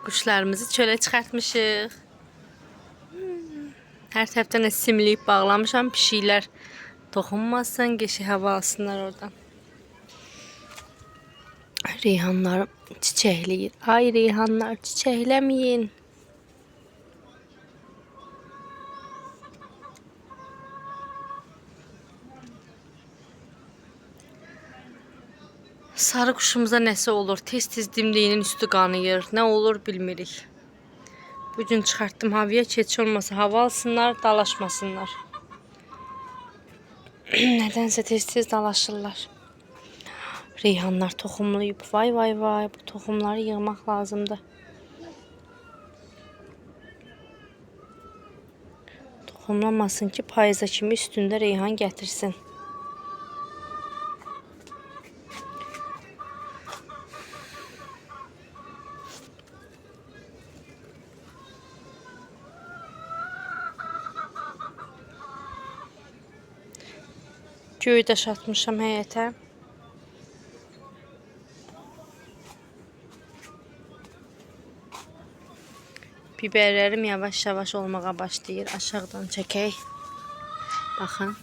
Quşlarımızı çölə çıxartmışıq. Hər tərəfdən də simləyib bağlamışam. Pişiklər toxunmasın, geçi hava alsınlar oradan. Reyhanlar çiçəkləyir. Ay reyhanlar çiçəkləməyin. Sarı quşumuza nəsə olur. Tez-tez dimdiyinin üstü qanıyır. Nə olur bilmirik. Bugün çıxartdım havaya, keçi olmasa hava alsınlar, dalaşmasınlar. Nədənsə tez-tez dalaşırlar. Reyhanlar toxumlayıb. Vay vay vay, bu toxumları yığmaq lazımdır. Toxumlamasın ki, payıza kimi üstündə reyhan gətirsin. Göydaş atmışam həyətə. Biberlərim yavaş-yavaş olmağa başlayır. Aşağıdan çəkək. Baxın.